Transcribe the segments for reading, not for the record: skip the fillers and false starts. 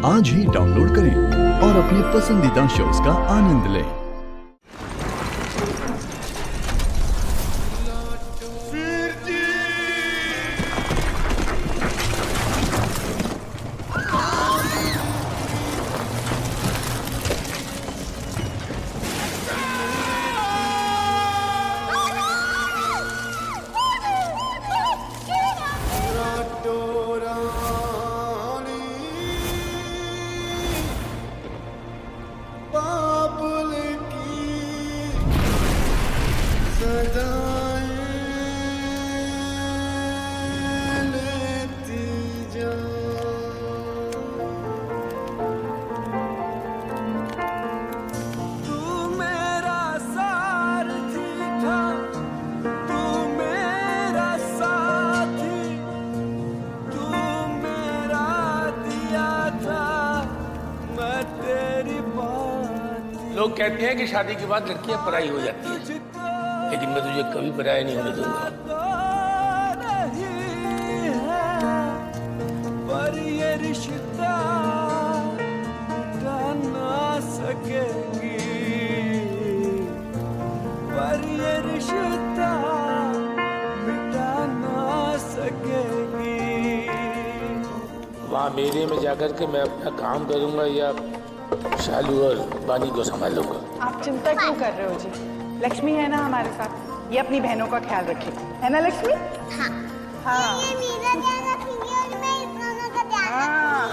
आज ही डाउनलोड करें और अपने पसंदीदा शोज का आनंद लें। लोग कहते हैं कि शादी के बाद लड़कियां पराई हो जाती हैं, लेकिन मैं तुझे कभी पराया नहीं होने दूंगा। पर ये रिश्ता मिटा ना सकेगी, पर ये रिश्ता मिटा ना सकेगी। वहाँ मेरे में जाकर के मैं अपना काम करूंगा या शालू और बानी को संभालूंगा। आप चिंता क्यों कर रहे हो जी? लक्ष्मी है ना हमारे साथ, ये अपनी बहनों का ख्याल रखे, है ना लक्ष्मी? हाँ। हाँ। ये मेरा ध्यान रखेंगे और मैं इस दोनों का ध्यान हाँ।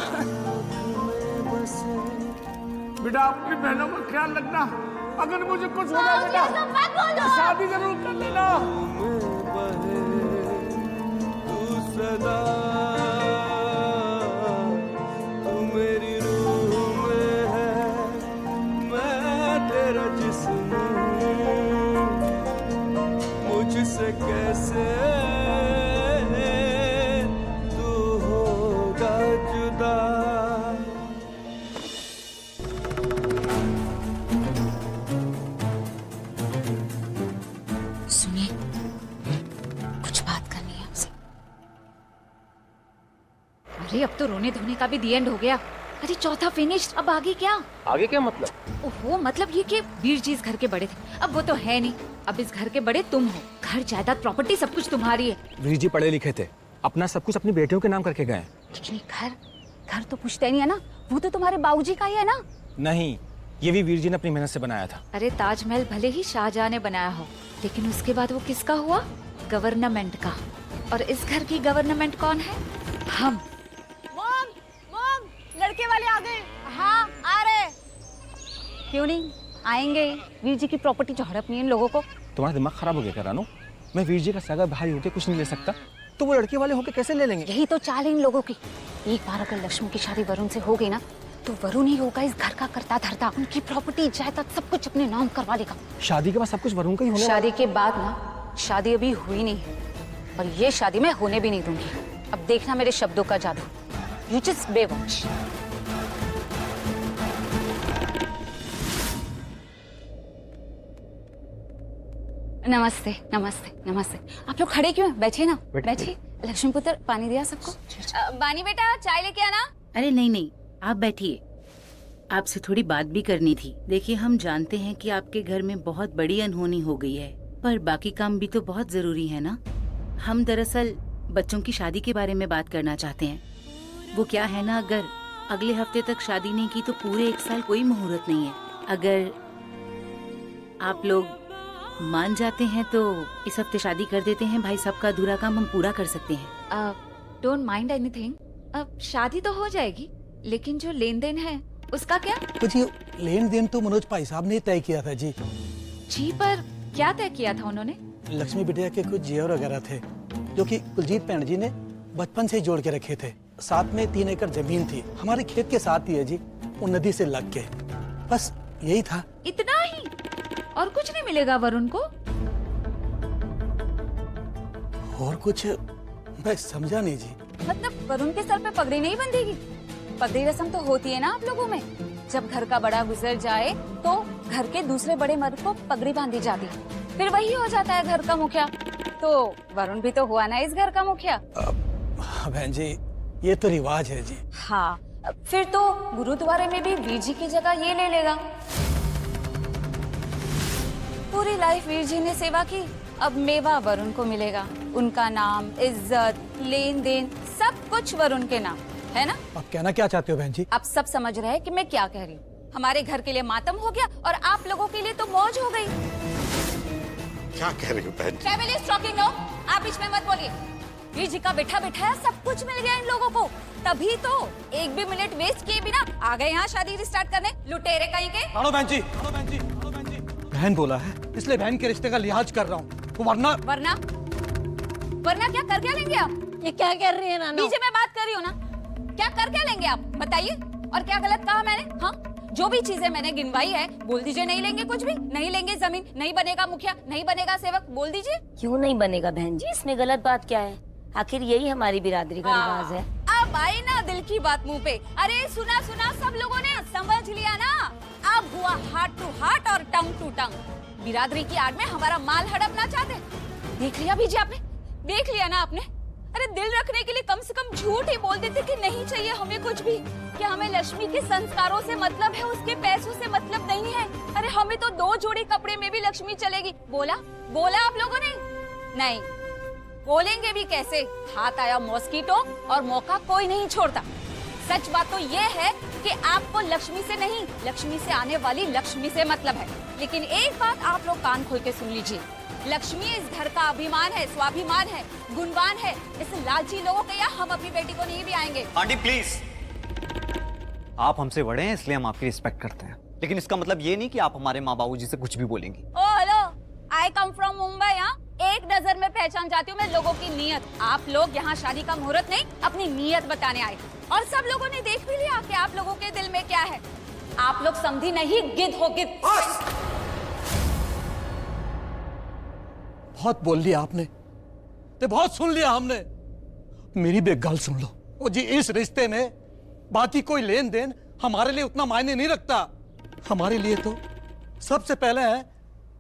बेटा अपनी बहनों का ख्याल रखना, अगर मुझे कुछ हो जाए तो शादी जरूर कर लेना। तू सदा तू मेरी रूह में है, मैं तेरा जिस्म, मुझसे कैसे तू होगा जुदा। सुनिए, कुछ बात करनी है आपसे। अरे अब तो रोने धोने का भी दी एंड हो गया। अरे चौथा फिनिश, अब आगे क्या? आगे क्या मतलब? ओहो, मतलब ये कि वीर जी इस घर के बड़े थे, अब वो तो है नहीं। अब इस घर के बड़े तुम हो, घर जायदाद प्रॉपर्टी सब कुछ तुम्हारी है। वीर जी पढ़े लिखे थे, अपना सब कुछ अपनी बेटियों के नाम करके गए। लेकिन घर तो पूछते नहीं है ना, वो तो तुम्हारे बाबूजी का ही है ना। नहीं, ये भी वीर जी ने अपनी मेहनत से बनाया था। अरे ताजमहल भले ही शाहजहां ने बनाया हो, लेकिन उसके बाद वो किसका हुआ? गवर्नमेंट का। और इस घर की गवर्नमेंट कौन है? हम। मॉम, लड़के वाले आ गए। हाँ, आ रहे। क्यों नहीं आएंगे? वीर जी की प्रॉपर्टी जो हड़पनी है इन लोगों को। तुम्हारा दिमाग खराब हो गया क्या रानू? मैं वीर जी का सगा भाई होके कुछ नहीं ले सकता, तो वो लड़के वाले होके कैसे ले लेंगे? यही तो चाल है इन लोगों की। एक बार अगर लक्ष्मी की शादी वरुण से हो गई ना, तो वरुण ही होगा इस घर का करता धरता। उनकी प्रॉपर्टी जायदाद सब कुछ अपने नाम करवा देगा। शादी के बाद सब कुछ वरुण का ही होने शादी के बाद ना, शादी अभी हुई नहीं है और ये शादी मैं होने भी नहीं दूंगी। अब देखना मेरे शब्दों का जादू। You just be watch. नमस्ते नमस्ते नमस्ते। आप लोग खड़े क्यों हैं? बैठिए ना, बैठिए। लक्ष्मी पुत्र पानी दिया सबको? बानी बेटा चाय लेके आना। अरे नहीं नहीं, आप बैठिए, आपसे थोड़ी बात भी करनी थी। देखिए, हम जानते हैं कि आपके घर में बहुत बड़ी अनहोनी हो गई है, पर बाकी काम भी तो बहुत जरूरी है ना। हम दरअसल बच्चों की शादी के बारे में बात करना चाहते हैं। वो क्या है ना, अगर अगले हफ्ते तक शादी नहीं की तो पूरे 1 साल कोई मुहूर्त नहीं है। अगर आप लोग मान जाते हैं तो इस हफ्ते शादी कर देते हैं। भाई साहब का अधूरा काम हम पूरा कर सकते हैं। Don't mind anything. अब शादी तो हो जाएगी, लेकिन जो लेन देन है उसका क्या? तो जी लेन देन तो मनोज भाई साहब ने तय किया था जी। जी, पर क्या तय किया था उन्होंने? लक्ष्मी बिटिया के कुछ जेवर वगैरह थे जो कि कुलजीत भैन जी ने बचपन से जोड़ के रखे थे। साथ में 3 एकड़ जमीन थी, हमारे खेत के साथ ही है जी, वो नदी से लग के। बस यही था। इतना ही? और कुछ नहीं मिलेगा वरुण को? और कुछ मैं समझा नहीं जी। मतलब वरुण के सर पे पगड़ी नहीं बंधेगी? पगड़ी रस्म तो होती है ना आप लोगों में, जब घर का बड़ा गुजर जाए तो घर के दूसरे बड़े मर्द को पगड़ी बांधी जाती है, फिर वही हो जाता है घर का मुखिया। तो वरुण भी तो हुआ ना इस घर का मुखिया। बहन जी, ये तो रिवाज है जी। हाँ, फिर तो गुरुद्वारे में भी वीर जी की जगह ये ले लेगा। पूरी लाइफ वीर जी ने सेवा की, अब मेवा वरुण को मिलेगा। उनका नाम, इज्जत, लेन देन सब कुछ वरुण के नाम है ना। आप कहना क्या चाहते हो बहन जी? आप सब समझ रहे हैं कि मैं क्या कह रही हूँ। हमारे घर के लिए मातम हो गया और आप लोगों के लिए तो मौज हो गई। क्या कह रही हो बहन? फैमिली इज टॉकिंग नाउ, आप बीच में मत बोलिए। वीर जी का बैठा बैठाया सब कुछ मिल गया इन लोगों को, तभी तो एक भी मिनट वेस्ट किए बिना आ गए यहाँ शादी रिस्टार्ट करने, लुटेरे कहीं के। बहन जी, बहन बोला है इसलिए बहन के रिश्ते का लिहाज कर रहा हूँ, वरना वरना क्या कर क्या लेंगे आप? ये क्या कर रही है नाना? बीच में बात कर रही हो ना, क्या कर क्या लेंगे आप बताइए? और क्या गलत कहा मैंने? हाँ, जो भी चीजें मैंने गिनवाई है बोल दीजिए। नहीं लेंगे कुछ भी, नहीं लेंगे जमीन, नहीं बनेगा मुखिया, नहीं बनेगा सेवक, बोल दीजिए। क्यों नहीं बनेगा बहन जी? इसमें गलत बात क्या है? आखिर यही हमारी बिरादरी का रिवाज है। अब आई ना दिल की बात मुंह पे। अरे सुना सुना सब लोगों ने समझ लिया ना। अब हुआ हार्ट टू हार्ट और टंग टू टंग। बिरादरी की आड़ में हमारा माल हड़पना चाहते। देख लिया बीजी आपने, देख लिया ना आपने। अरे दिल रखने के लिए कम से कम झूठ ही बोल देते कि नहीं चाहिए हमें कुछ भी, कि हमें लक्ष्मी के संस्कारों से मतलब है, उसके पैसों से मतलब नहीं है। अरे हमें तो 2 जोड़ी कपड़े में भी लक्ष्मी चलेगी। बोला आप लोगों ने? नहीं बोलेंगे भी कैसे? हाथ आया मॉस्किटो और मौका कोई नहीं छोड़ता। सच बात तो ये है कि आपको लक्ष्मी से नहीं, लक्ष्मी से आने वाली लक्ष्मी से मतलब है। लेकिन एक बात आप लोग कान खोल के सुन लीजिए, लक्ष्मी इस घर का अभिमान है, स्वाभिमान है, गुणवान है। इस लालची लोगों के यहाँ हम अपनी बेटी को नहीं भी आएंगे। आंटी प्लीज, आप हमसे बड़े हैं इसलिए हम आपकी रिस्पेक्ट करते हैं, लेकिन इसका मतलब ये नहीं कि आप हमारे माँ बाबू जी से कुछ भी बोलेंगी। Oh hello, I come from Mumbai. यहाँ एक नजर में पहचान जाती हूँ मैं लोगों की नीयत। आप लोग यहाँ शादी का मुहूर्त नहीं अपनी नीयत बताने आए, और सब लोगों ने देख भी लिया कि आप लोगों के दिल में क्या है। आप लोग समझी नहीं, गिद्ध हो गिद्ध। बहुत बोल लिया आपने, ते बहुत सुन लिया हमने। मेरी भी एक गल सुन लो। ओ जी, इस रिश्ते में बाकी कोई लेन देन हमारे लिए उतना मायने नहीं रखता। हमारे लिए तो सबसे पहले है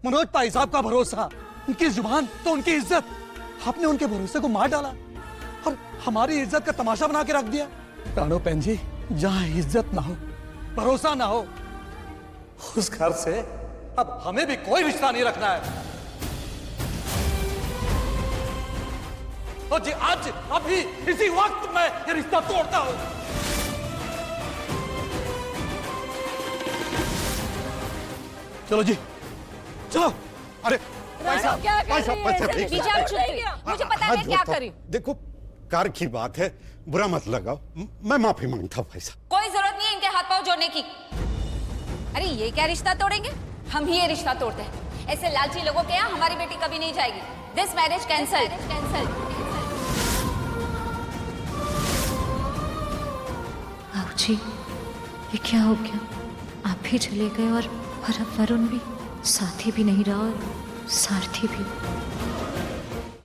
मनोज भाई साहब का भरोसा, उनकी जुबान तो उनकी इज्जत। आपने उनके भरोसे को मार डाला और हमारी इज्जत का तमाशा बना के रख दिया। रानो बहन जी, जहां इज्जत ना हो, भरोसा ना हो, उस घर से अब हमें भी कोई रिश्ता नहीं रखना है। और जी आज अभी इसी वक्त मैं ये रिश्ता तोड़ता हूं। चलो जी, चलो। अरे क्या कर रही है? बीच आप चुप रहिए। मुझे पता है मैं क्या कर रही हूँ। देखो, कार की बात है, बुरा मत लगाओ। मैं माफी मांगता हूँ भाई साहब। कोई जरूरत नहीं है इनके हाथ पांव जोड़ने की। अरे ये क्या रिश्ता तोड़ेंगे? हम ही ये रिश्ता तोड़ते हैं। ऐसे लालची लोगों के यहाँ हमारी बेटी कभी नहीं जाएगी। This marriage cancel. जी, ये क्या हो गया? आप भी चले गए और अब वरुण भी साथी भी नहीं रहा और सारथी भी।